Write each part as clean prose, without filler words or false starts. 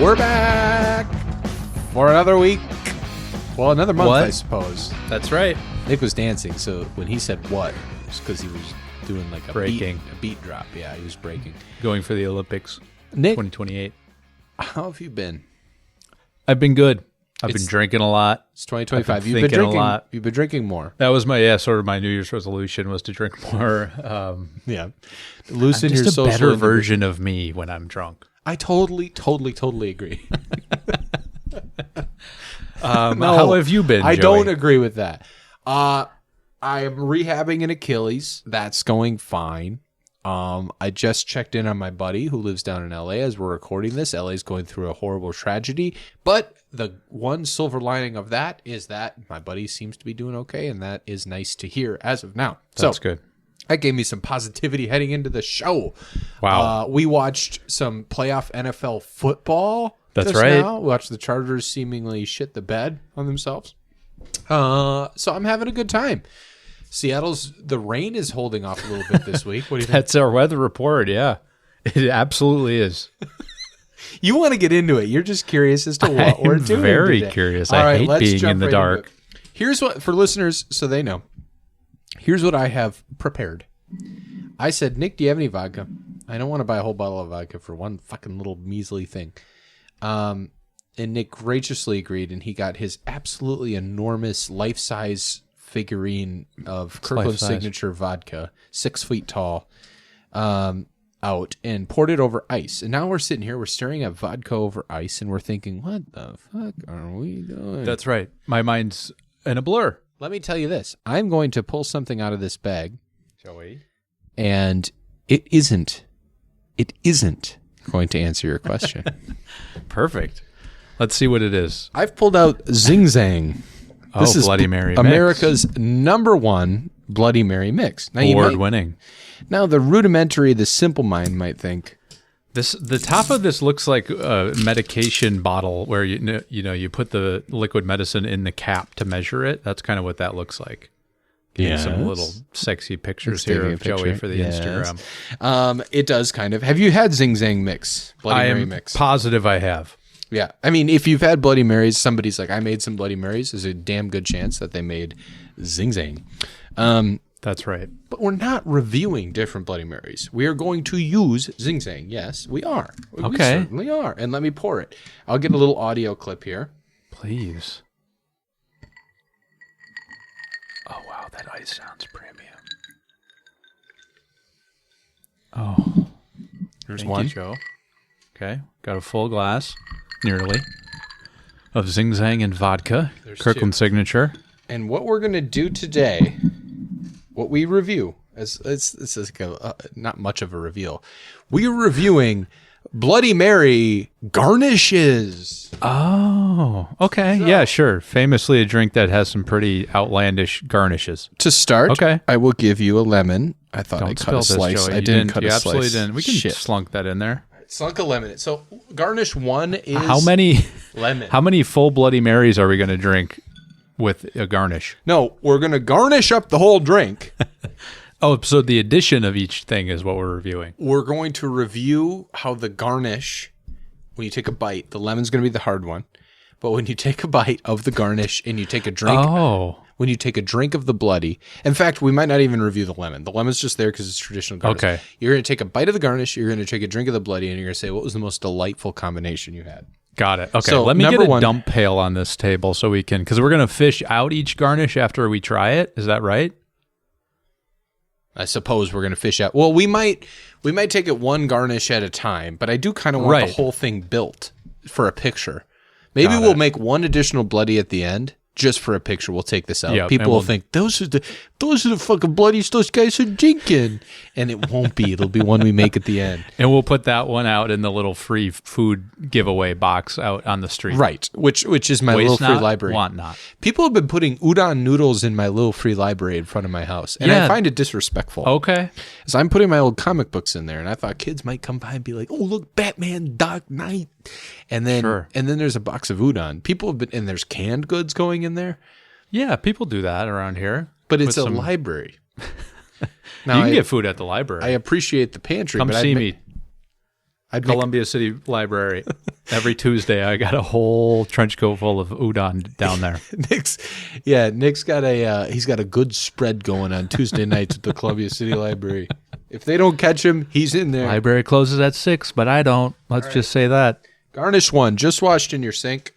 We're back for another week. Well, another month, What? I suppose. That's right. Nick was dancing, so when he said what, it was because he was doing like a Breaking. beat drop. Yeah, he was breaking. Going for the Olympics Nick, 2028. how have you been? I've been good. I've It's- been drinking a lot. It's 2025. I've been You've been thinking a drinking lot. You've been drinking more. That was my sort of my New Year's resolution was to drink more. Yeah, I'm loosen your just a social better inhibition. version of me when I'm drunk. I totally agree. How have you been, I Joey? don't agree with that. I am rehabbing an Achilles. That's going fine. I just checked in on my buddy who lives down in LA as we're recording this. LA is going through a horrible tragedy, but the one silver lining of that is that my buddy seems to be doing okay, and that is nice to hear as of now. That's good. That gave me some positivity heading into the show. Wow. We watched some playoff NFL football. That's just right. Now. We watched the Chargers seemingly shit the bed on themselves. So I'm having a good time. The rain is holding off a little bit this week. What do you think? That's our weather report. Yeah, it absolutely is. You want to get into it. You're just curious as to what we're I'm doing. very today. curious. All I right, hate let's being jump in the right dark. into it. Here's what, for listeners, so they know. Here's what I have prepared. I said, Nick, do you have any vodka? I don't want to buy a whole bottle of vodka for one fucking little measly thing. And Nick graciously agreed, and he got his absolutely enormous life-size figurine of Kirkland life-size. Signature vodka, 6 feet tall, out and poured it over ice. And now we're sitting here, we're staring at vodka over ice, and we're thinking, what the fuck are we doing? That's right. My mind's in a blur. Let me tell you this. I'm going to pull something out of this bag, Joey. and it isn't going to answer your question. Perfect. Let's see what it is. I've pulled out Zing Zang. Oh, Bloody Mary mix. America's #1 Bloody Mary mix. Now, Award-winning. Now, the rudimentary, the simple mind might think, The top of this looks like a medication bottle where you put the liquid medicine in the cap to measure it. That's kind of what that looks like. Getting some little sexy pictures here of Joey for the Instagram. It does kind of. Have you had Zing Zang mix? Bloody I Mary am mix. positive I have. Yeah. I mean, if you've had Bloody Marys, somebody's like, I made some Bloody Marys. There's a damn good chance that they made Zing Zang. That's right. But we're not reviewing different Bloody Marys. We are going to use Zing Zang. Yes, we are. We Okay. certainly are. And let me pour it. I'll get a little audio clip here. Please. Oh, wow. That ice sounds premium. Oh. Here's Thank one. you, Joe. Okay. Got a full glass, nearly, of Zing Zang and vodka. There's Kirkland Signature. And what we're going to do today, what we review, this is not much of a reveal. We are reviewing Bloody Mary Garnishes. Oh, okay. Yeah, sure. Famously a drink that has some pretty outlandish garnishes. To start, Okay. I will give you a lemon. I thought I Don't cut spill a this, slice. Joey. I didn't cut You a absolutely slice. didn't. We can Shit. slunk that in there. Slunk a lemon. So garnish 1 is How many lemon. How many full Bloody Marys are we going to drink with a garnish? No, we're going to garnish up the whole drink. Oh, so the addition of each thing is what we're reviewing. We're going to review how the garnish, when you take a bite, the lemon's going to be the hard one. But when you take a bite of the garnish and you take a drink, when you take a drink of the bloody, in fact, we might not even review the lemon. The lemon's just there because it's traditional garnish. Okay. You're going to take a bite of the garnish, you're going to take a drink of the bloody, and you're going to say, what was the most delightful combination you had? Got it. Okay, So, let me get number a one- dump pail on this table so we can, because we're going to fish out each garnish after we try it. Is that right? I suppose we're going to fish out. Well, we might take it one garnish at a time, but I do kind of want the Right. whole thing built for a picture. Maybe Got we'll it. make one additional bloody at the end just for a picture. We'll take this out. Yep, People and will we'll- think those are the fucking bloodies those guys are drinking, and it won't be. It'll be one we make at the end. And we'll put that one out in the little free food giveaway box out on the street. Right, which is my Waste little free not, library. want not. People have been putting udon noodles in my little free library in front of my house, and I Yeah. find it disrespectful. Okay. So I'm putting my old comic books in there, and I thought kids might come by and be like, "Oh, look, Batman, Dark Knight," and then Sure. there's a box of udon. People have been, and there's canned goods going in there, Yeah, people do that around here. but it's With a some- library. You can get food at the library. I appreciate the pantry. Come but see me. Columbia City Library. Every Tuesday, I got a whole trench coat full of udon down there. Nick's got he's got a good spread going on Tuesday nights at the Columbia City Library. If they don't catch him, he's in there. Library closes at 6, but I don't. Let's just say that. Garnish 1, just washed in your sink.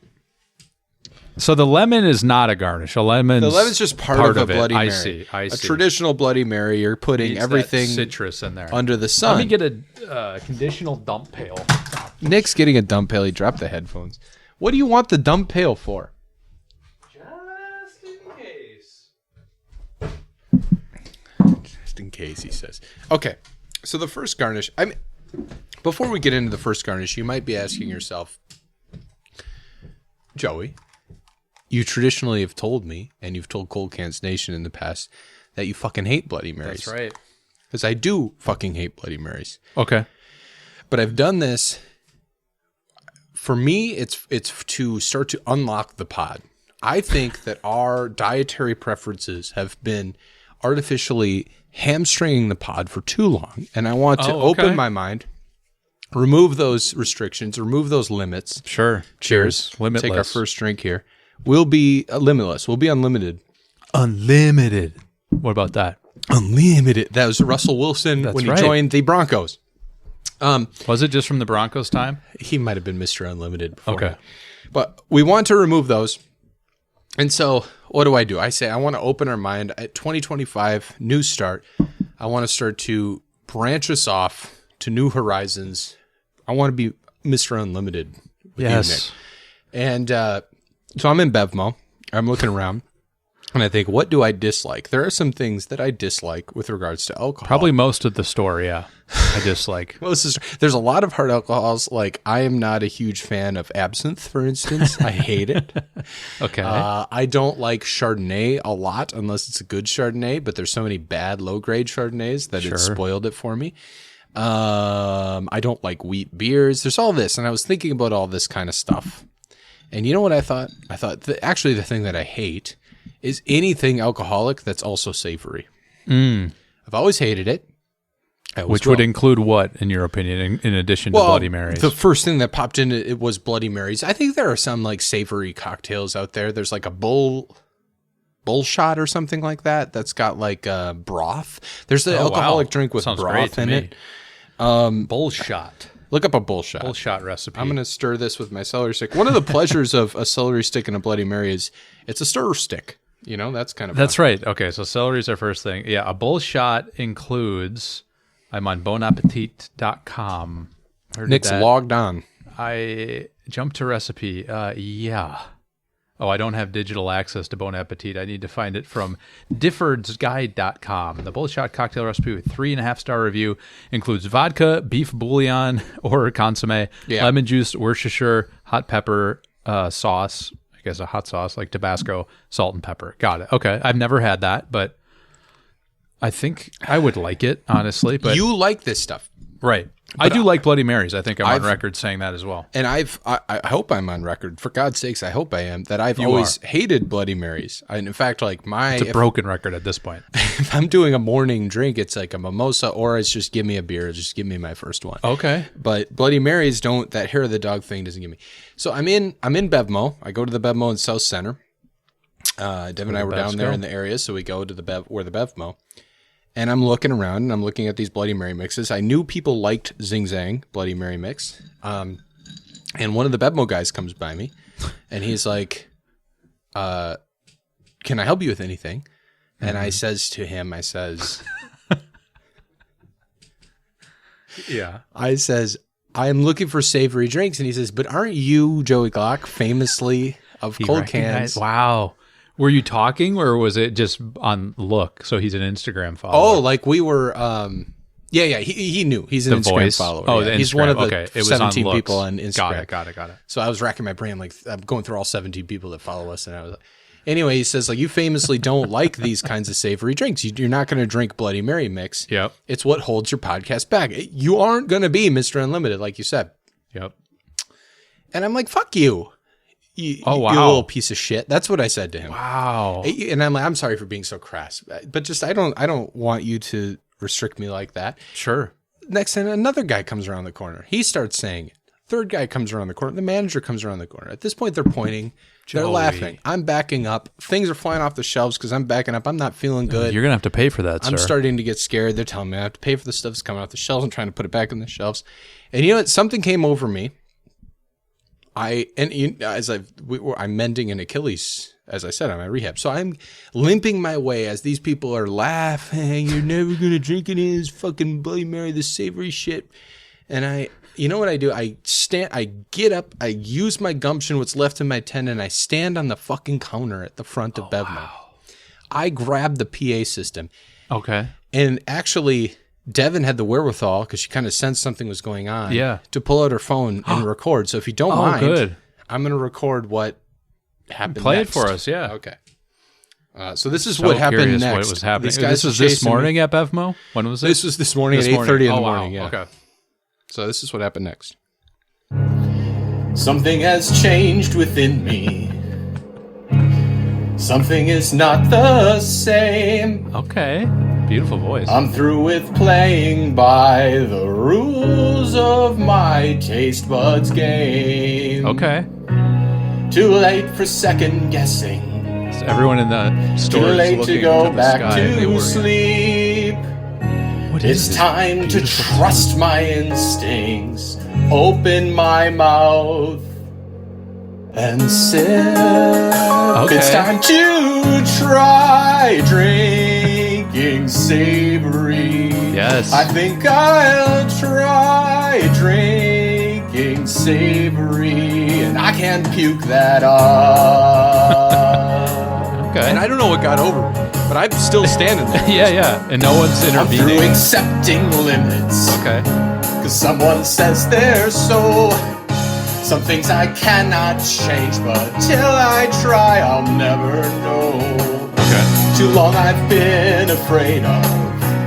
So the lemon is not a garnish. The lemon's just part of a Bloody Mary. I see. A traditional Bloody Mary, you're putting everything citrus in there under the sun. Let me get a conditional dump pail. Nick's getting a dump pail. He dropped the headphones. What do you want the dump pail for? Just in case. Just in case, he says. Okay, so the first garnish. Before we get into the first garnish, you might be asking yourself, Joey, you traditionally have told me, and you've told Cold Cans Nation in the past, that you fucking hate Bloody Marys. That's right. Because I do fucking hate Bloody Marys. Okay. But I've done this. For me, it's to start to unlock the pod. I think that our dietary preferences have been artificially hamstringing the pod for too long. And I want to open my mind, remove those restrictions, remove those limits. Sure. Cheers. Limitless. Take our first drink here. We'll be limitless. We'll be unlimited. Unlimited. What about that? Unlimited. That was Russell Wilson when he joined the Broncos. Was it just from the Broncos time? He might have been Mr. Unlimited before. Okay. But we want to remove those. And so what do? I say I want to open our mind at 2025, new start. I want to start to branch us off to new horizons. I want to be Mr. Unlimited with you, Nick. And so I'm in Bevmo. I'm looking around. And I think, what do I dislike? There are some things that I dislike with regards to alcohol. Probably most of the store, yeah. I dislike. There's a lot of hard alcohols. Like, I am not a huge fan of absinthe, for instance. I hate it. Okay. I don't like Chardonnay a lot unless it's a good Chardonnay, but there's so many bad low-grade Chardonnays that it's spoiled it for me. I don't like wheat beers. There's all this, and I was thinking about all this kind of stuff. And you know what I thought? I thought, actually, the thing that I hate is anything alcoholic that's also savory. I've always hated it. Which would include what, in your opinion, in addition to Bloody Marys? The first thing that popped in it was Bloody Marys. I think there are some like savory cocktails out there. There's like a bull shot or something like that that's got like broth. There's the alcoholic drink with broth in it. Bull shot. Look up a bull shot. Bull shot recipe. I'm going to stir this with my celery stick. One of the pleasures of a celery stick and a Bloody Mary is it's a stir stick. You know, that's kind of That's right. Okay, so celery is our first thing. Yeah, a bull shot includes, I'm on bonappetit.com. Nick's logged on. I jumped to recipe. Yeah. Oh, I don't have digital access to Bon Appetit. I need to find it from diffordsguide.com. The bull shot cocktail recipe with 3.5-star review includes vodka, beef bouillon or consomme, lemon juice, Worcestershire, hot pepper, sauce, I guess a hot sauce like Tabasco, salt and pepper. Got it. Okay. I've never had that, but I think I would like it, honestly. But you like this stuff. Right. But I do like Bloody Marys. I think I'm on record saying that as well. And I hope I'm on record. For God's sakes, I hope I am. That I've always hated Bloody Marys. And in fact, like it's a broken record at this point. If I'm doing a morning drink, it's like a mimosa, or it's just give me a beer. Just give me my first one. Okay. But Bloody Marys don't. That hair of the dog thing doesn't give me. So I'm in Bevmo. I go to the Bevmo in South Center. Dev and I were down there in the area, so we go to the Bevmo. And I'm looking around, and I'm looking at these Bloody Mary mixes. I knew people liked Zing Zang Bloody Mary mix. And one of the Bevmo guys comes by me, and he's like, can I help you with anything? And I says to him, I says, I'm looking for savory drinks. And he says, but aren't you Joey Glock, famously of Cold Cans? Wow. Were you talking, or was it just on look? So he's an Instagram follower. Oh, like we were. He knew. He's an Instagram follower. Oh, yeah. He's one of the 17 people on Instagram. Got it. So I was racking my brain, like I'm going through all 17 people that follow us, and I was like, anyway, he says, like, you famously don't like these kinds of savory drinks. You're not going to drink Bloody Mary mix. Yep. It's what holds your podcast back. You aren't going to be Mr. Unlimited, like you said. Yep. And I'm like, fuck you. You little piece of shit. That's what I said to him. Wow. And I'm like, I'm sorry for being so crass, but just I don't want you to restrict me like that. Sure. next thing, another guy comes around the corner. He starts saying it. Third guy comes around the corner. The manager comes around the corner. At this point, they're pointing. They're laughing. I'm backing up. Things are flying off the shelves because I'm backing up. I'm not feeling good. You're going to have to pay for that, I'm starting to get scared. They're telling me I have to pay for the stuff that's coming off the shelves. I'm trying to put it back on the shelves. And you know what? Something came over me. I'm mending an Achilles, as I said, on my rehab. So I'm limping my way as these people are laughing. You're never going to drink any of this fucking Bloody Mary, this savory shit. And you know what I do? I get up, I use my gumption, what's left in my tent, and I stand on the fucking counter at the front of Bevmo. Wow. I grab the PA system. Okay. And actually, Devin had the wherewithal, because she kind of sensed something was going on, to pull out her phone and record. So if you don't mind, I'm going to record what happened Play next. It for us, yeah. Okay. So this is what happened next. What was happening. This was this morning at Bevmo? When was it? This was this morning at 8:30 in the morning. Yeah. Okay. So this is what happened next. Something has changed within me. Something is not the same. Okay. Beautiful voice. I'm through with playing by the rules of my taste buds game. Okay. Too late for second guessing. So everyone in the store Too is late looking to go the back sky to sleep. It's time to trust my instincts, open my mouth, and sip. Okay. It's time to try drinking savory. Yes. I think I'll try drinking savory, and I can't puke that up. Okay. And I don't know what got over me, but I'm still standing there. yeah. And no one's I'm intervening. through accepting limits. Okay. Cause someone says they're so. Some things I cannot change, but till I try, I'll never know. Okay. Too long I've been afraid of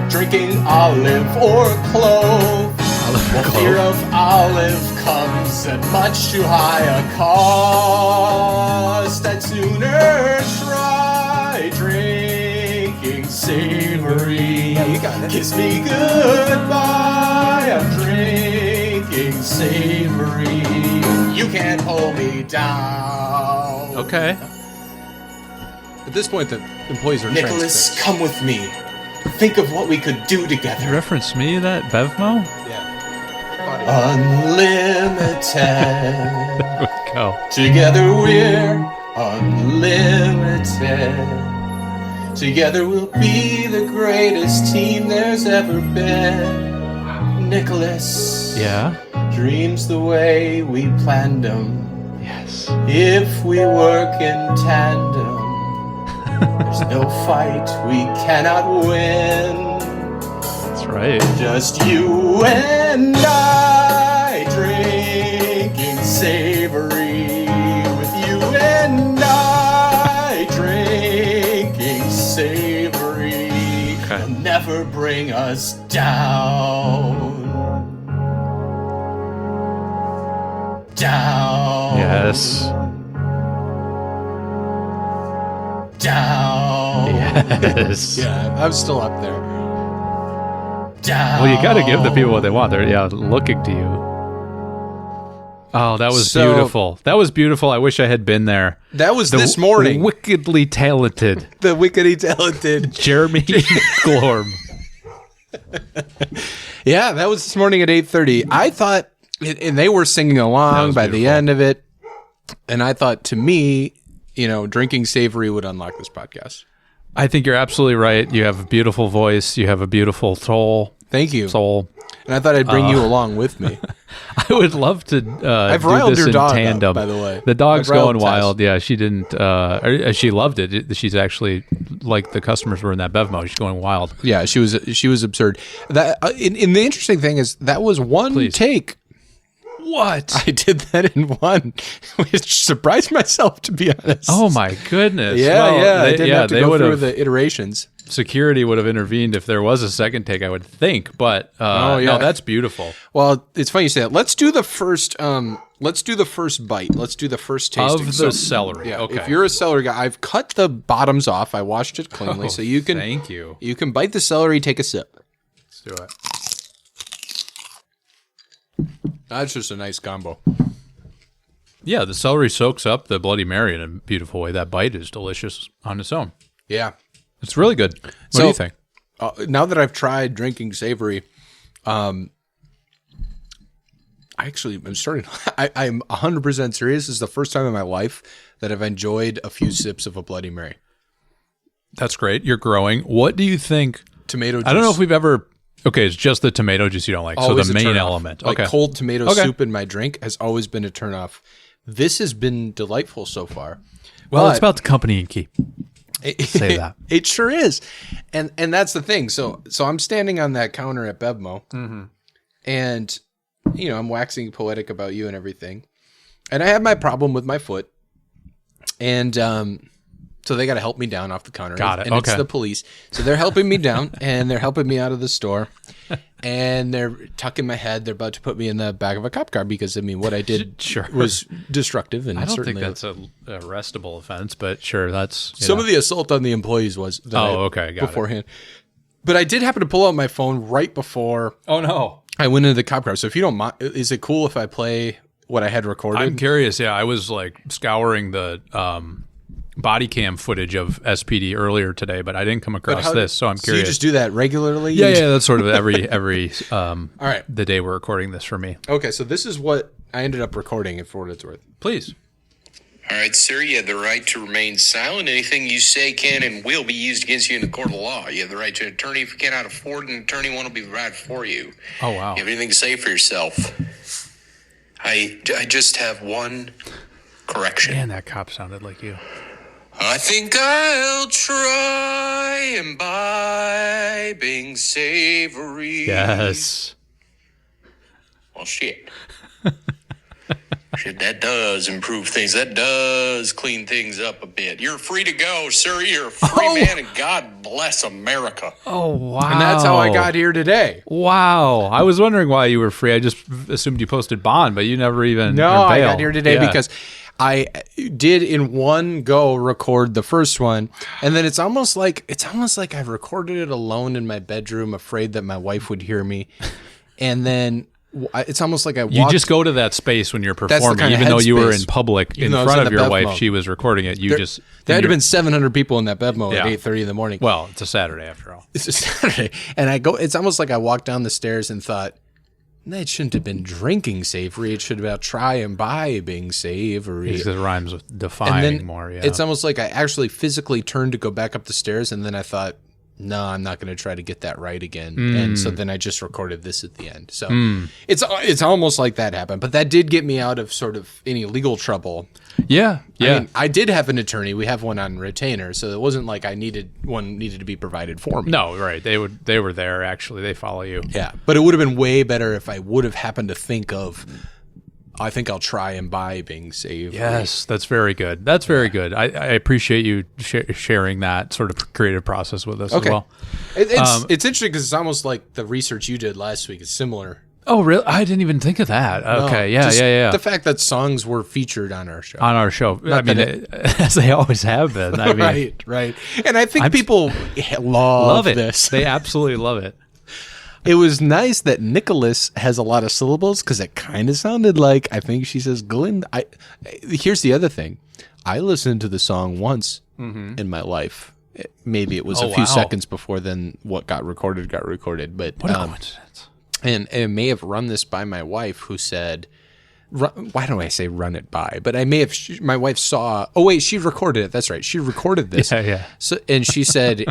drinking olive or clove. Well, fear of olive comes at much too high a cost. I'd sooner try drinking savory. Yeah, you got it. Kiss me goodbye. I'm drinking savory. You can't hold me down. Okay. At this point, the employees are Nicholas, transfixed. come with me. Think of what we could do together. You referenced me that Bevmo? Yeah. Unlimited. There we go. Together we're unlimited. Together we'll be the greatest team there's ever been. Nicholas. Yeah. Dreams the way we planned them. Yes. If we work in tandem, there's no fight we cannot win. That's right. Just you and I drinking savory. With you and I drinking savory. Okay. You'll never bring us down. Down. Yes. Down. Yes. Yeah, I'm still up there. Down. Well, you got to give the people what they want. They're looking to you. Oh, that was So- beautiful. That was beautiful. I wish I had been there. That was this morning. Wickedly talented The wickedly talented. Jeremy Glorm. Yeah, that was this morning at 8:30. I thought, and they were singing along was by the beautiful. end of it, and I thought, to me, drinking savory would unlock this podcast. I think you're absolutely right. You have a beautiful voice. You have a beautiful soul. Thank you. Soul. And I thought I'd bring you along with me. I would love to I've do riled this your in dog up, tandem. by the way. The dog's I've riled going Tess. wild. Yeah, she didn't. She loved it. She's actually like the customers were in that Bevmo. She's going wild. Yeah, she was absurd. That and the interesting thing is that was one Please. take. What? I did that in one, which surprised myself, to be honest. Oh my goodness! Yeah, Well, I didn't have to go through would've- the iterations. Security would have intervened if there was a second take, I would think. But no, that's beautiful. Well, it's funny you say that. Let's do the first. Let's do the first bite. Let's do the first tasting Of the celery. Yeah. Okay. If you're a celery guy, I've cut the bottoms off. I washed it cleanly, so you can. Thank you. You can bite the celery. Take a sip. Let's do it. That's just a nice combo. Yeah, the celery soaks up the Bloody Mary in a beautiful way. That bite is delicious on its own. Yeah. It's really good. What do you think? Now that I've tried drinking savory, I'm starting. I'm 100% serious. This is the first time in my life that I've enjoyed a few sips of a Bloody Mary. That's great. You're growing. What do you think? Tomato juice. I don't know if we've ever... Okay, it's just the tomato juice you don't like. Always so the a main turnoff. element. Like Okay. cold tomato soup in my drink has always been a turnoff. This has been delightful so far. Well, it's But about the company you keep. Say that. It sure is. And that's the thing. So I'm standing on that counter at Bevmo, and I'm waxing poetic about you and everything. And I have my problem with my foot. And so they got to help me down off the counter. Got it. And it's the police. So they're helping me down, and they're helping me out of the store. And they're tucking my head. They're about to put me in the back of a cop car because, what I did was destructive. And I don't think certainly that's a arrestable offense, but sure, that's... some of the assault on the employees was okay, got beforehand. But I did happen to pull out my phone right before Oh, no. I went into the cop car. So if you don't mind, is it cool if I play what I had recorded? I'm curious. Yeah, I was like scouring the body cam footage of SPD earlier today, but I didn't come across this, so I'm curious. So you just do that regularly? Yeah, that's sort of every All right. the day we're recording this for me. Okay, so this is what I ended up recording, for what it's worth. Please. All right, sir, you have the right to remain silent. Anything you say can and will be used against you in the court of law. You have the right to an attorney. If you cannot afford an attorney, one will be provided for you. Oh, wow. You have anything to say for yourself? I just have one correction. Man, that cop sounded like you. I think I'll try imbibing savory. Yes. Well, shit. Shit, that does improve things. That does clean things up a bit. You're free to go, sir. You're a free man, and God bless America. Oh, wow. And that's how I got here today. Wow. I was wondering why you were free. I just assumed you posted bond, but you never even... No, or I bail. got here today because I did in one go record the first one, and then it's almost like I've recorded it alone in my bedroom, afraid that my wife would hear me, and then it's almost like You just go to that space when you're performing, kind of even though you were headspace. in public in Even though I was front in of the your Bevmo. wife. She was recording it. There had been 700 people in that Bevmo at 8:30 in the morning. Well, it's a Saturday after all. It's a Saturday, and it's almost like I walked down the stairs and thought, no, it shouldn't have been drinking savory. It should have been try imbibing savory. Because it rhymes with And defying then more. Yeah. it's almost like I actually physically turned to go back up the stairs, and then I thought, no, I'm not going to try to get that right again. And so then I just recorded this at the end. So it's almost like that happened. But that did get me out of sort of any legal trouble. yeah. I mean, I did have an attorney. We have one on retainer, so it wasn't like needed to be provided for me. No, right. They were there, actually. They follow you. Yeah, but it would have been way better if I would have happened to think of, I think I'll try imbibing savory. Yes, that's very good. That's very good. I appreciate you sharing that sort of creative process with us as well. It's interesting because it's almost like the research you did last week is similar. Oh, really? I didn't even think of that. Okay, No, just yeah. The fact that songs were featured on our show. On our show. I mean, as they always have been. I mean, right. And I think people love it. this. They absolutely love it. It was nice that Nicholas has a lot of syllables because it kind of sounded like, I think she says Glinda. Here's the other thing. I listened to the song once in my life. Maybe it was a few seconds before then what got recorded. But What a coincidence. And I may have run this by my wife, who said, why don't I say run it by? But I may have, my wife saw, oh wait, she recorded it. That's right. She recorded this. Yeah. So, and she said,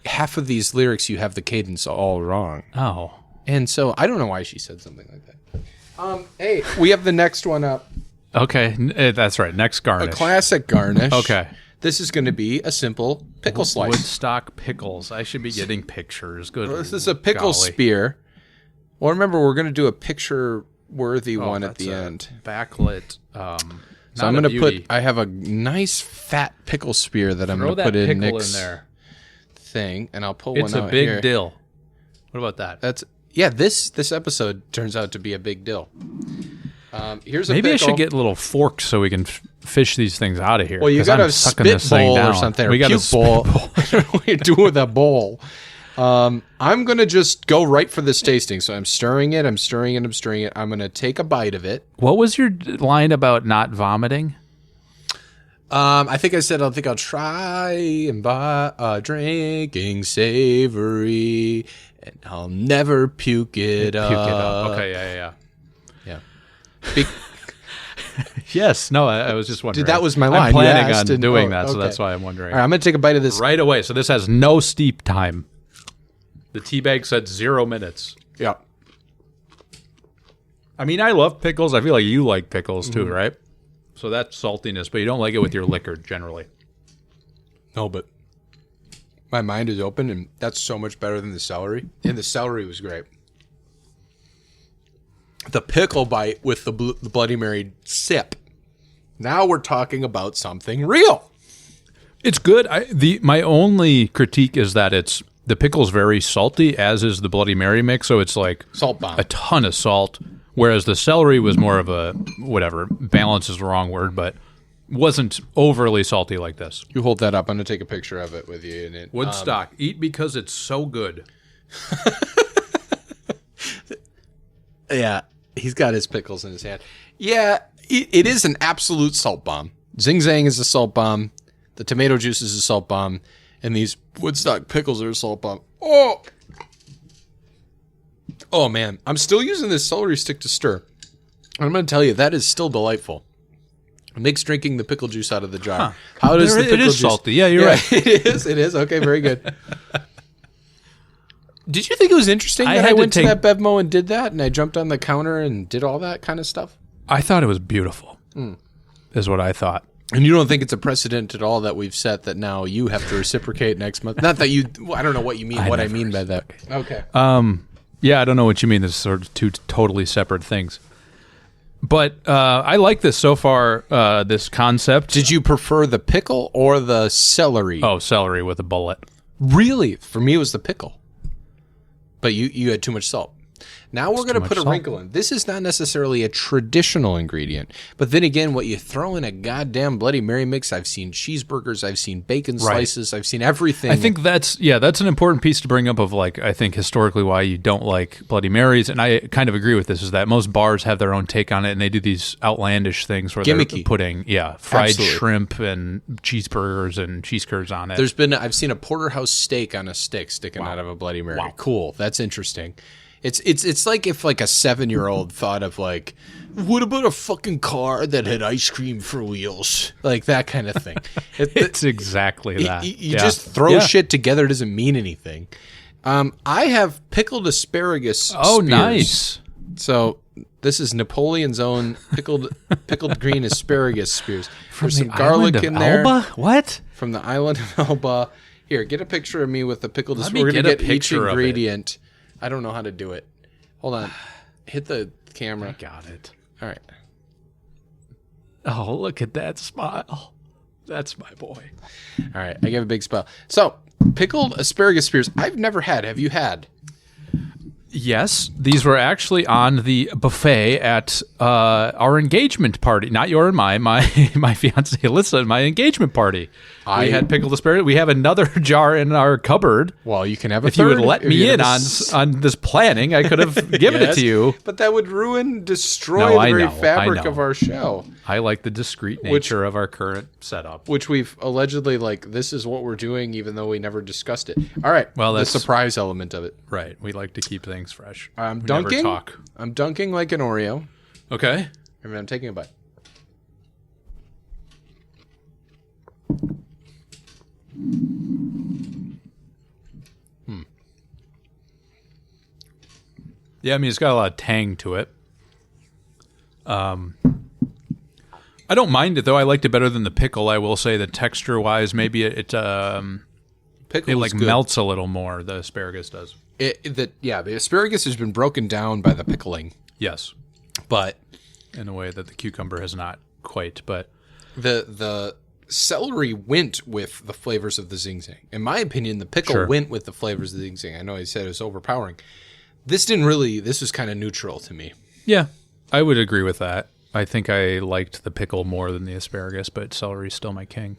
half of these lyrics, you have the cadence all wrong. Oh. And so I don't know why she said something like that. Hey, we have the next one up. Okay, that's right. Next garnish. A classic garnish. Okay. This is going to be a simple pickle slice. Woodstock pickles. I should be getting pictures. Good. This is a pickle golly. spear. Well, remember, we're going to do a picture-worthy one at That's the a end. Backlit. So I'm going to put, I have a nice fat pickle spear that I'm going to put in Nick's there. thing, and I'll pull one out It's a big here. deal. What about that? This episode turns out to be a big deal. Here's a Maybe pickle. I should get little forks so we can fish these things out of here. Well, you 'cause got I'm a sucking spit this thing bowl or down. something, or We got a puke spit bowl. bowl. I don't know what you do with a bowl. I'm going to just go right for this tasting. So I'm stirring it. I'm going to take a bite of it. What was your line about not vomiting? I think I said, I'll try and buy drinking savory, and I'll never puke it up. Puke it up. Okay, yeah. Be- Yes, no, I was just wondering. Dude, that was my line. I'm planning on and- doing that, so okay. that's why I'm wondering. All right, I'm going to take a bite of this. Right away. So this has no steep time. The tea bag said 0 minutes. Yeah. I mean, I love pickles. I feel like you like pickles too, right? So that's saltiness, but you don't like it with your liquor generally. No, but my mind is open, and that's so much better than the celery. And the celery was great. The pickle bite with the Bloody Mary sip. Now we're talking about something real. It's good. My only critique is that the pickle's very salty, as is the Bloody Mary mix. So it's like Salt bomb. a ton of salt. Whereas the celery was more of a whatever. Balance is the wrong word, but wasn't overly salty like this. You hold that up. I'm going to take a picture of it with you. And it, Woodstock, eat because it's so good. Yeah, he's got his pickles in his hand. Yeah, it is an absolute salt bomb. Zing Zang is a salt bomb. The tomato juice is a salt bomb. And these Woodstock pickles are a salt bomb. Oh, man. I'm still using this celery stick to stir. I'm going to tell you, that is still delightful. It makes drinking the pickle juice out of the jar. Huh. How does the pickle It is juice... salty. Yeah, you're right. It is. Okay, very good. Did you think it was interesting I that had I to went to take- that Bevmo and did that, and I jumped on the counter and did all that kind of stuff? I thought it was beautiful, is what I thought. And you don't think it's a precedent at all that we've set that now you have to reciprocate next month? Not that you... I don't know what you mean, I mean by that. Okay. Yeah, I don't know what you mean. There's sort of two totally separate things. But I like this so far, this concept. Did you prefer the pickle or the celery? Oh, celery with a bullet. Really? For me, it was the pickle. But you had too much salt. Now we're going to too put a much salt. wrinkle in. This is not necessarily a traditional ingredient. But then again, what you throw in a goddamn Bloody Mary mix, I've seen cheeseburgers, I've seen bacon slices, I've seen everything. I think that's an important piece to bring up of like, I think historically why you don't like Bloody Marys. And I kind of agree with this is that most bars have their own take on it and they do these outlandish things where Gimmicky. they're putting, fried Absolutely. shrimp and cheeseburgers and cheese curds on it. I've seen a porterhouse steak on a stick sticking out of a Bloody Mary. Wow. Cool. That's interesting. It's like if like a 7-year-old thought of like, what about a fucking car that had ice cream for wheels? Like that kind of thing. It's exactly that. You just throw shit together, doesn't mean anything. I have pickled asparagus. Oh, spears. nice. So this is Napoleon's own pickled green asparagus spears. There's some the garlic island of in there. Elba? What? From the island of Elba. Here, get a picture of me with the pickled Let asparagus. me We're going get to a get each picture of it. ingredient. I don't know how to do it. Hold on. Hit the camera. Got it. All right. Oh, look at that smile. That's my boy. All right. I gave a big spell. So, pickled asparagus spears. I've never had. Have you had? Yes, these were actually on the buffet at our engagement party. Not your and my fiance Alyssa and my engagement party. We had pickled asparagus. We have another jar in our cupboard. Well, you can have a If you would third. let If me you in have on this planning, I could have given Yes, it to you. But that would destroy No, the I very know, fabric I know. of our show. I like the discreet nature of our current setup. Which we've allegedly, this is what we're doing, even though we never discussed it. All right. Well, the that's- surprise element of it. Right. We like to keep things fresh. I'm We dunking. Never talk. I'm dunking like an Oreo. Okay. And I'm taking a bite. Yeah, I mean, it's got a lot of tang to it. I don't mind it, though. I liked it better than the pickle. I will say that texture-wise, maybe it Pickle like melts a little more, the asparagus does. The asparagus has been broken down by the pickling, Yes. but In a way that the cucumber has not quite, but the celery went with the flavors of the Zing Zang. In my opinion, the pickle Sure. went with the flavors of the Zing Zang. I know I said it was overpowering. This was kind of neutral to me. yeah, I would agree with that. I think I liked the pickle more than the asparagus, but celery's still my king.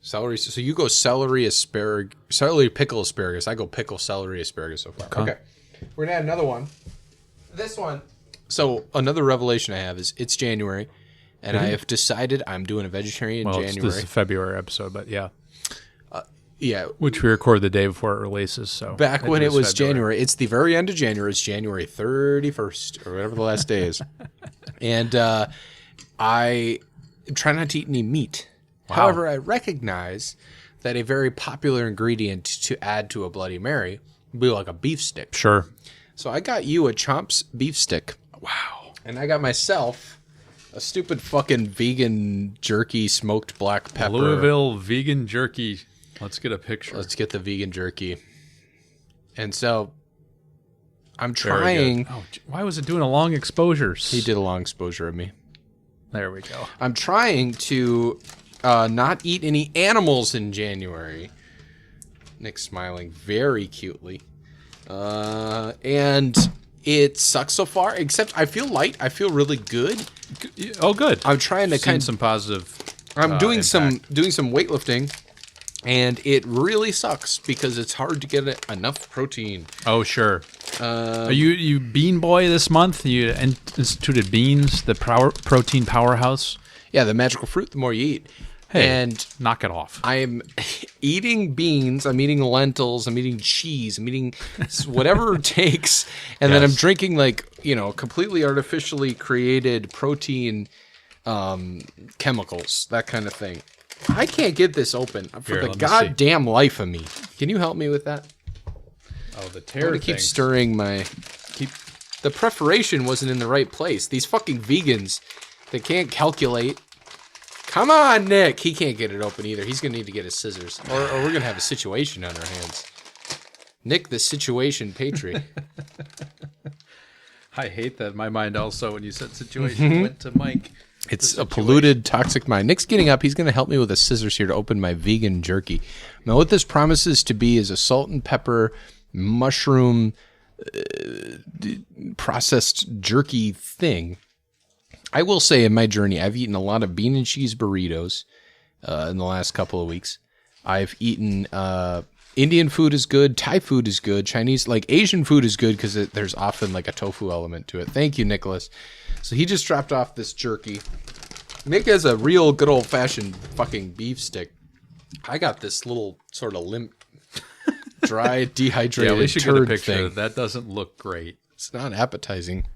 Celery. So you go celery, asparagus, celery, pickle, asparagus. I go pickle, celery, asparagus so far. Okay. We're going to add another one. This one. So another revelation I have is it's January, and I have decided I'm doing a vegetarian January. This is a February episode, but yeah. Yeah. Which we record the day before it releases. So back when it was January. It's the very end of January. It's January 31st or whatever the last day is. And I try not to eat any meat. Wow. However, I recognize that a very popular ingredient to add to a Bloody Mary would be like a beef stick. Sure. So I got you a Chomps beef stick. Wow. And I got myself a stupid fucking vegan jerky smoked black pepper. Louisville vegan jerky. Let's get a picture. Let's get the vegan jerky. And so I'm trying. Oh, why was it doing a long exposure? He did a long exposure of me. There we go. I'm trying to not eat any animals in January. Nick's smiling very cutely. And it sucks so far, except I feel light. I feel really good. Oh, good. I'm trying to some positive. I'm doing impact. some weightlifting. And it really sucks because it's hard to get enough protein. Oh, sure. Are you Bean Boy this month? You instituted beans, the protein powerhouse. Yeah, the magical fruit, the more you eat. Hey, and knock it off. I'm eating beans, I'm eating lentils, I'm eating cheese, I'm eating whatever it takes. And then I'm drinking completely artificially created protein chemicals, that kind of thing. I can't get this open for the goddamn life of me. Can you help me with that? Oh, the I'm tear gonna keep stirring the preparation wasn't in the right place. These fucking vegans, they can't calculate. Come on, Nick. He can't get it open either. He's gonna need to get his scissors, or we're gonna have a situation on our hands. Nick, the situation patri. I hate that. My mind also, when you said situation, went to Mike. It's a polluted, toxic mind. Nick's getting up. He's going to help me with the scissors here to open my vegan jerky. Now, what this promises to be is a salt and pepper mushroom processed jerky thing. I will say in my journey, I've eaten a lot of bean and cheese burritos in the last couple of weeks. I've eaten Indian food is good. Thai food is good. Chinese, Asian food is good because there's often a tofu element to it. Thank you, Nicholas. So he just dropped off this jerky. Nick has a real good old-fashioned fucking beef stick. I got this little sort of limp, dry, dehydrated yeah, we should get a turd picture. thing. That doesn't look great. It's not appetizing.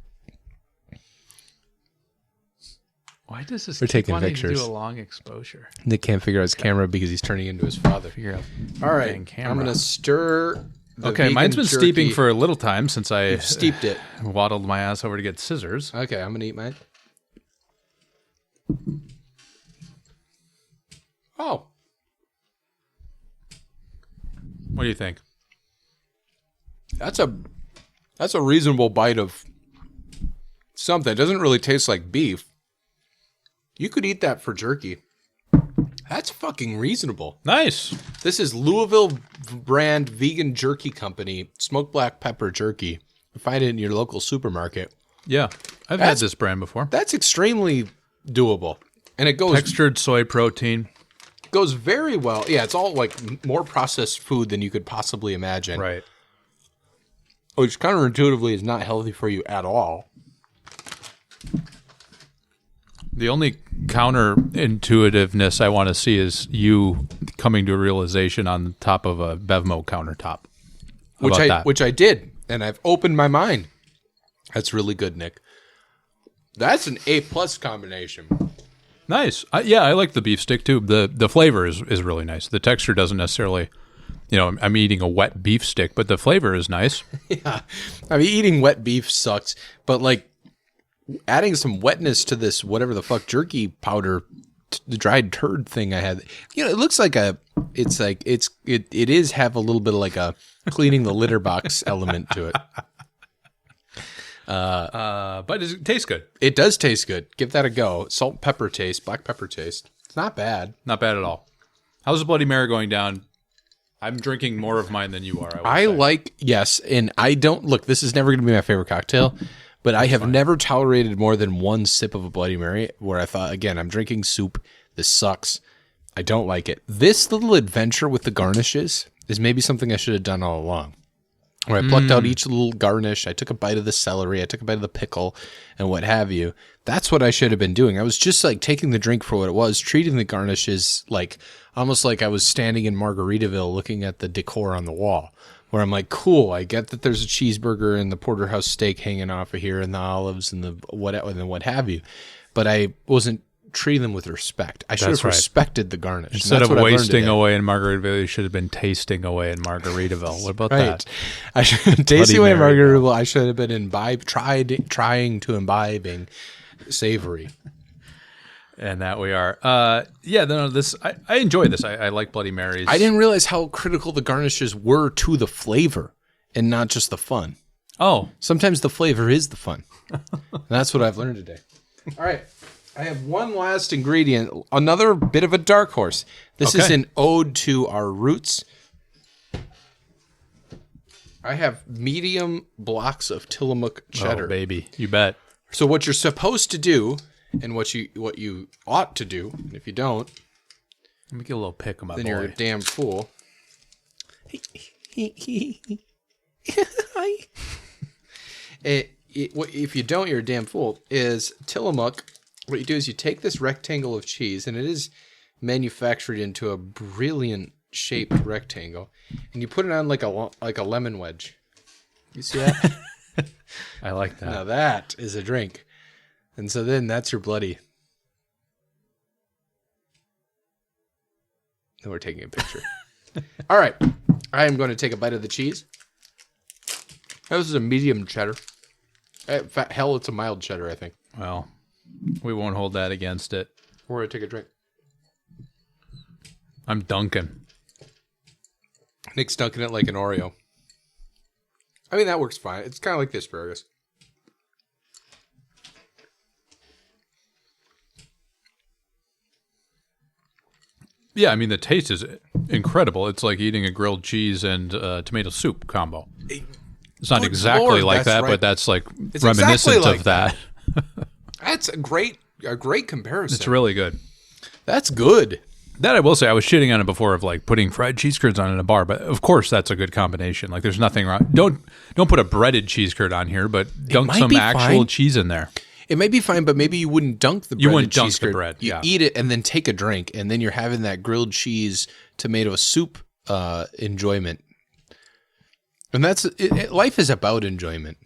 Why does this We're keep taking wanting pictures. to do a long exposure? Nick can't figure out his camera because he's turning into his father. Figure out. All right, I'm going to stir the Okay, vegan mine's been jerky. steeping for a little time since I You've steeped it. waddled my ass over to get scissors. Okay, I'm going to eat mine. Oh. What do you think? That's a reasonable bite of something. It doesn't really taste like beef. You could eat that for jerky. That's fucking reasonable. Nice. This is Louisville brand vegan jerky company, smoked black pepper jerky. You find it in your local supermarket. Yeah, I've had this brand before. That's extremely doable. And it goes Textured soy protein. goes very well. Yeah, it's all more processed food than you could possibly imagine. Right. Which counterintuitively is not healthy for you at all. The only counterintuitiveness I want to see is you coming to a realization on the top of a Bevmo countertop. Which I did, and I've opened my mind. That's really good, Nick. That's an A+ combination. Nice. I like the beef stick too. The flavor is really nice. The texture doesn't necessarily, I'm eating a wet beef stick, but the flavor is nice. Yeah. I mean, eating wet beef sucks, but adding some wetness to this whatever the fuck jerky powder, the dried turd thing I had. It looks like it is have a little bit of a cleaning the litter box element to it. But it tastes good. It does taste good. Give that a go. Salt, pepper taste, black pepper taste. It's not bad. Not bad at all. How's the Bloody Mary going down? I'm drinking more of mine than you are. Yes, and I don't look. This is never going to be my favorite cocktail, but I have never tolerated more than one sip of a Bloody Mary where I thought, again, I'm drinking soup. This sucks. I don't like it. This little adventure with the garnishes is maybe something I should have done all along. Where I plucked out each little garnish, I took a bite of the celery, I took a bite of the pickle, and what have you. That's what I should have been doing. I was just like taking the drink for what it was, treating the garnishes like almost like I was standing in Margaritaville looking at the decor on the wall. Where I'm like, cool, I get that there's a cheeseburger and the porterhouse steak hanging off of here and the olives and the what have you. But I wasn't treating them with respect. I should have respected the garnish. Instead of wasting away in Margaritaville, you should have been tasting away in Margaritaville. What about that? I should tasting away in Margaritaville. I should have been trying to imbibing savory. And that we are. I enjoy this. I like Bloody Marys. I didn't realize how critical the garnishes were to the flavor and not just the fun. Oh. Sometimes the flavor is the fun. And that's what I've learned today. All right. I have one last ingredient, another bit of a dark horse. This is an ode to our roots. I have medium blocks of Tillamook cheddar. Oh, baby. You bet. So what you're supposed to do, and what you ought to do, and if you don't, let me get a little pick of my boy. Then you're a damn fool. If you don't, you're a damn fool. Is Tillamook. What you do is you take this rectangle of cheese, and it is manufactured into a brilliant shaped rectangle, and you put it on like a lemon wedge. You see that? I like that. Now that is a drink. And so then that's your bloody. Then we're taking a picture. All right. I am going to take a bite of the cheese. This is a medium cheddar. Hell, it's a mild cheddar, I think. Well, we won't hold that against it. We're going to take a drink. I'm dunking. Nick's dunking it like an Oreo. I mean, that works fine. It's kind of like the asparagus. Yeah, I mean, the taste is incredible. It's like eating a grilled cheese and tomato soup combo. It's not exactly like that, but that's like it's reminiscent exactly of that. That's a great comparison. It's really good. That's good. That I will say, I was shitting on it before of like putting fried cheese curds on in a bar, but of course that's a good combination. Like there's nothing wrong. Don't put a breaded cheese curd on here, but dunk some actual cheese in there. It may be fine, but maybe you wouldn't dunk the bread. You wouldn't dunk the bread. You eat it and then take a drink, and then you're having that grilled cheese tomato soup enjoyment. And that's life is about enjoyment.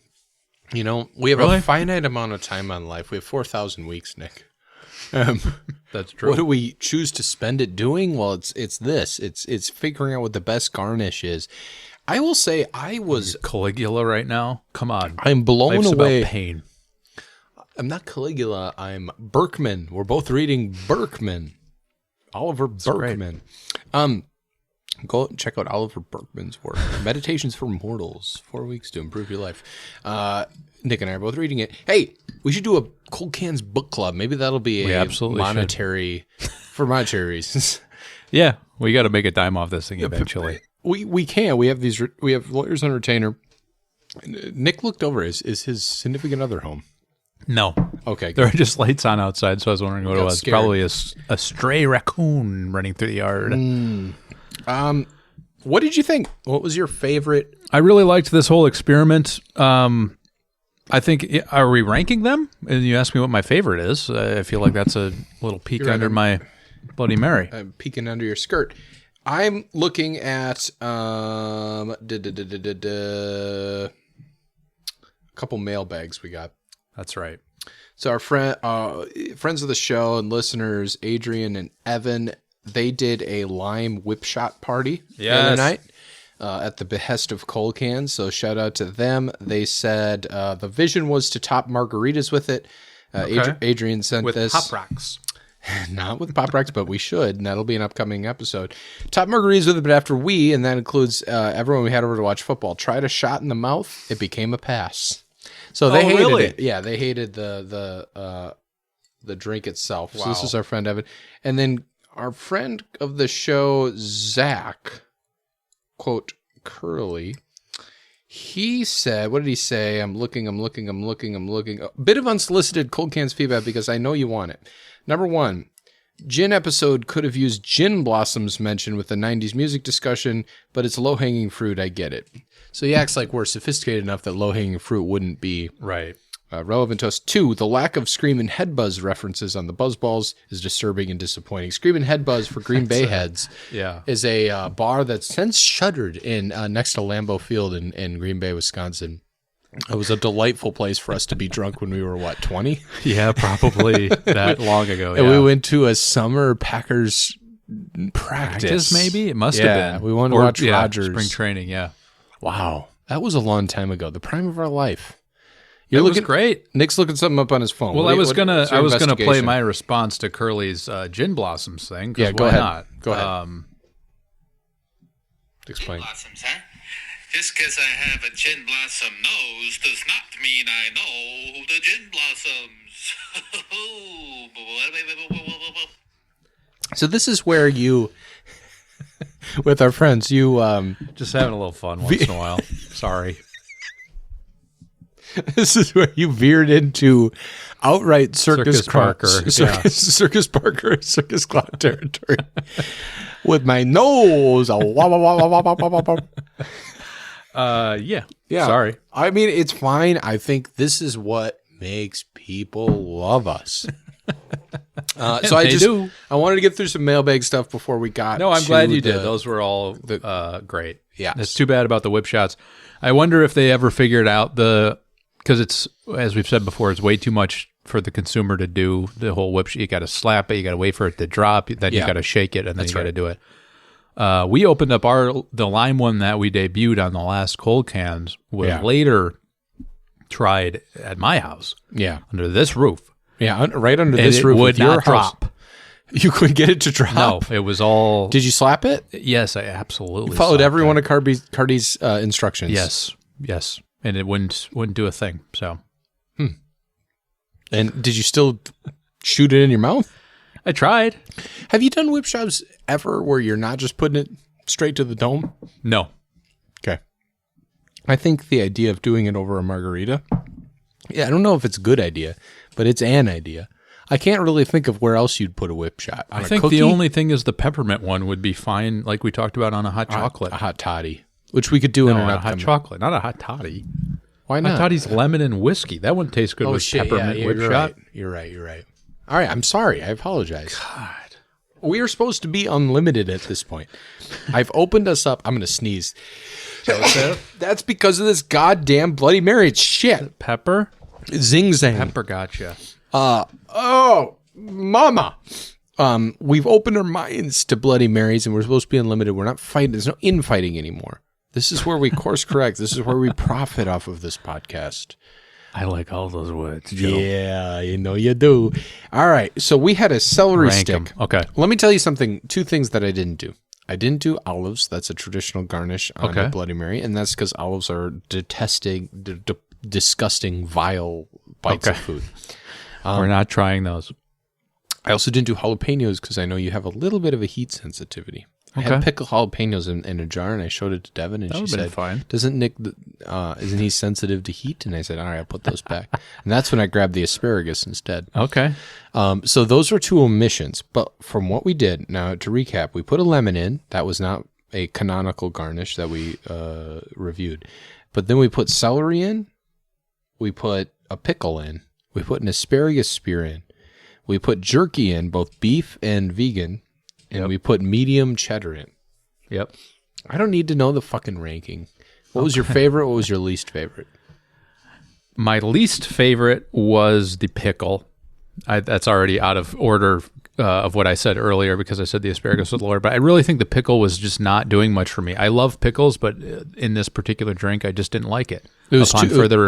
You know, we have a finite amount of time on life. We have 4,000 weeks, Nick. That's true. What do we choose to spend it doing? Well, it's this. It's figuring out what the best garnish is. I will say I was Caligula right now. Come on, I'm blown Life's away. About pain. I'm not Caligula. I'm Berkman. We're both reading Berkman. Oliver Berkman. Go check out Oliver Berkman's work. Meditations for Mortals. 4 weeks to improve your life. Nick and I are both reading it. Hey, we should do a Cold Cans book club. Maybe that'll be monetary for monetary reasons. Yeah, we got to make a dime off this thing eventually. We can. We have lawyers on retainer. Nick looked over. Is his significant other home? No. Okay. There are just lights on outside, so I was wondering what it was. Scared. Probably a stray raccoon running through the yard. What did you think? What was your favorite? I really liked this whole experiment. I think, are we ranking them? And you asked me what my favorite is. I feel like that's a little peek under my Bloody Mary. I'm peeking under your skirt. I'm looking at a couple mailbags we got. That's right. So our friends of the show and listeners, Adrian and Evan, they did a lime whip shot party the other night at the behest of Cold Cans. So shout out to them. They said the vision was to top margaritas with it. Adrian sent with this. Pop Rocks. Not with Pop Rocks, but we should, and that'll be an upcoming episode. Top margaritas with it, but after and that includes everyone we had over to watch football, tried a shot in the mouth, it became a pass. So they hated it. Yeah, they hated the drink itself. Wow. So this is our friend Evan. And then our friend of the show, Zach, quote, Curly, he said, what did he say? I'm looking. A bit of unsolicited Cold Cans feedback because I know you want it. Number one, Gin episode could have used Gin Blossoms mentioned with the 90s music discussion, but it's low-hanging fruit. I get it. So he acts like we're sophisticated enough that low-hanging fruit wouldn't be Right. relevant to us. 2, the lack of Screamin' Head Buzz references on the Buzzballs is disturbing and disappointing. Screamin' Head Buzz for Green Bay heads is a bar that's since shuttered in next to Lambeau Field in Green Bay, Wisconsin. It was a delightful place for us to be drunk when we were, 20? Yeah, probably that long ago. And we went to a summer Packers practice. Maybe? It must have been. We wanted to watch Rodgers. Spring training, yeah. Wow. That was a long time ago. The prime of our life. It was great. Nick's looking something up on his phone. Well, I was gonna play my response to Curly's Gin Blossoms thing. Yeah, go why ahead. Not? Go ahead. Explain. Gin blossoms, huh? Just because I have a gin blossom nose does not mean I know the gin blossoms. So this is where you, with our friends, you just having a little fun once in a while. Sorry. This is where you veered into outright Circus Parker, Circus Parker, Circus Clown territory with my nose. Yeah. Sorry. I mean, it's fine. I think this is what makes people love us. So I wanted to get through some mailbag stuff before we got. No, I'm glad you did. Those were all great. Yeah. It's too bad about the whip shots. I wonder if they ever figured out because it's, as we've said before, it's way too much for the consumer to do the whole whip shot. You got to slap it. You got to wait for it to drop. Then you got to shake it, and then you got to do it. We opened up the lime one that we debuted on the last cold cans. Was later tried at my house. Yeah, under this roof. Yeah, right under this roof. It would not drop. You couldn't get it to drop. No, it was all. Did you slap it? Yes, I absolutely. You followed every one of Cardi's instructions. Yes, and it wouldn't do a thing. So, And did you still shoot it in your mouth? I tried. Have you done whip shots ever where you're not just putting it straight to the dome? No. Okay. I think the idea of doing it over a margarita, I don't know if it's a good idea, but it's an idea. I can't really think of where else you'd put a whip shot. I think the only thing is the peppermint one would be fine, like we talked about on a hot chocolate. A hot toddy, which we could do in a hot chocolate, not a hot toddy. Why not? Hot toddy's lemon and whiskey. That wouldn't taste good with peppermint whip shot. Right. You're right. All right, I'm sorry. I apologize. God. We are supposed to be unlimited at this point. I've opened us up. I'm going to sneeze. That's because of this goddamn Bloody Mary. It's shit. Pepper? Zing zang. Pepper gotcha. Oh, mama. We've opened our minds to Bloody Marys, and we're supposed to be unlimited. We're not fighting. There's no infighting anymore. This is where we course correct. This is where we profit off of this podcast. I like all those words, Joe. Yeah, you know you do. All right, so we had a celery stick. Okay. Let me tell you something. 2 things that I didn't do. I didn't do olives. That's a traditional garnish on a Bloody Mary, and that's because olives are disgusting, vile bites of food. We're not trying those. I also didn't do jalapenos because I know you have a little bit of a heat sensitivity. I had pickled jalapenos in a jar, and I showed it to Devin, and she said, fine. "Doesn't Nick? Isn't he sensitive to heat?" And I said, "All right, I'll put those back." And that's when I grabbed the asparagus instead. Okay. So those were 2 omissions. But from what we did, now to recap, we put a lemon in. That was not a canonical garnish that we reviewed. But then we put celery in. We put a pickle in. We put an asparagus spear in. We put jerky in, both beef and vegan. And we put medium cheddar in. Yep. I don't need to know the fucking ranking. What was your favorite? What was your least favorite? My least favorite was the pickle. That's already out of order of what I said earlier because I said the asparagus was lower. But I really think the pickle was just not doing much for me. I love pickles, but in this particular drink, I just didn't like it. It was upon further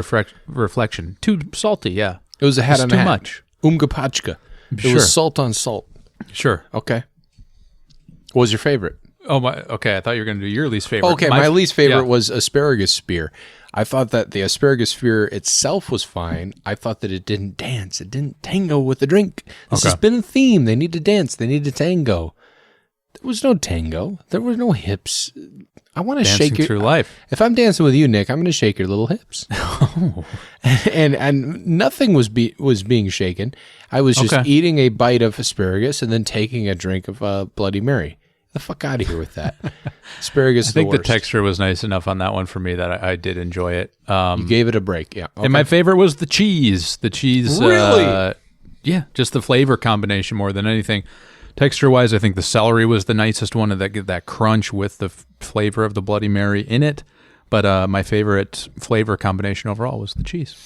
reflection. Too salty, yeah. It was a hat on a hat. Too much. Umgapachka. It was salt on salt. Sure. Okay. What was your favorite? Oh my! Okay, I thought you were going to do your least favorite. Okay, my least favorite was asparagus spear. I thought that the asparagus spear itself was fine. I thought that it didn't dance. It didn't tango with the drink. This has been a theme. They need to dance. They need to tango. There was no tango. There were no hips. I want to shake your through life. If I'm dancing with you, Nick, I'm going to shake your little hips. and nothing was being shaken. I was just eating a bite of asparagus and then taking a drink of Bloody Mary. Get the fuck out of here with that. Asparagus. I think the texture was nice enough on that one for me that I did enjoy it. You gave it a break, yeah. Okay. And my favorite was the cheese. The cheese, really? Yeah, just the flavor combination more than anything. Texture-wise, I think the celery was the nicest one, that get that crunch with the flavor of the Bloody Mary in it. But my favorite flavor combination overall was the cheese.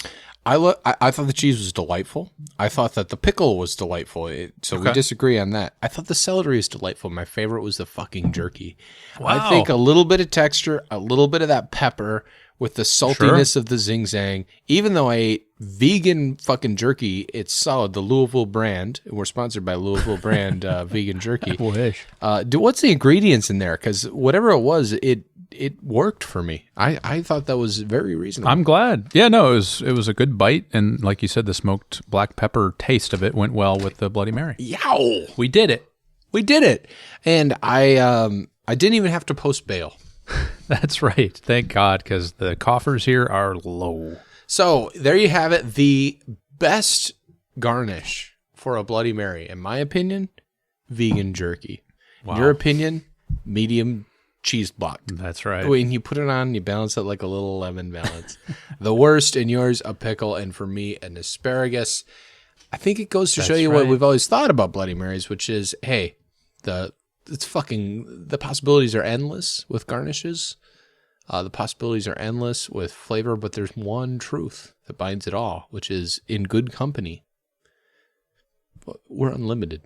I thought the cheese was delightful. I thought that the pickle was delightful. We disagree on that. I thought the celery is delightful. My favorite was the fucking jerky. Wow. I think a little bit of texture, a little bit of that pepper with the saltiness of the Zing Zang. Even though I ate vegan fucking jerky, it's solid. The Louisville brand. We're sponsored by Louisville brand vegan jerky. I wish. What's the ingredients in there? Because whatever it was, it worked for me. I thought that was very reasonable. I'm glad. Yeah, no, it was a good bite, and like you said, the smoked black pepper taste of it went well with the Bloody Mary. Yow! We did it. We did it. And I didn't even have to post bail. That's right. Thank God, because the coffers here are low. So there you have it. The best garnish for a Bloody Mary, in my opinion, vegan jerky. Wow. In your opinion, medium cheese block. That's right. When you put it on, you balance it like a little lemon balance. The worst, in yours, a pickle, and for me, an asparagus. I think it goes to show you what we've always thought about Bloody Marys, which is, hey, the possibilities are endless with garnishes. The possibilities are endless with flavor, but there's one truth that binds it all, which is in good company. We're unlimited.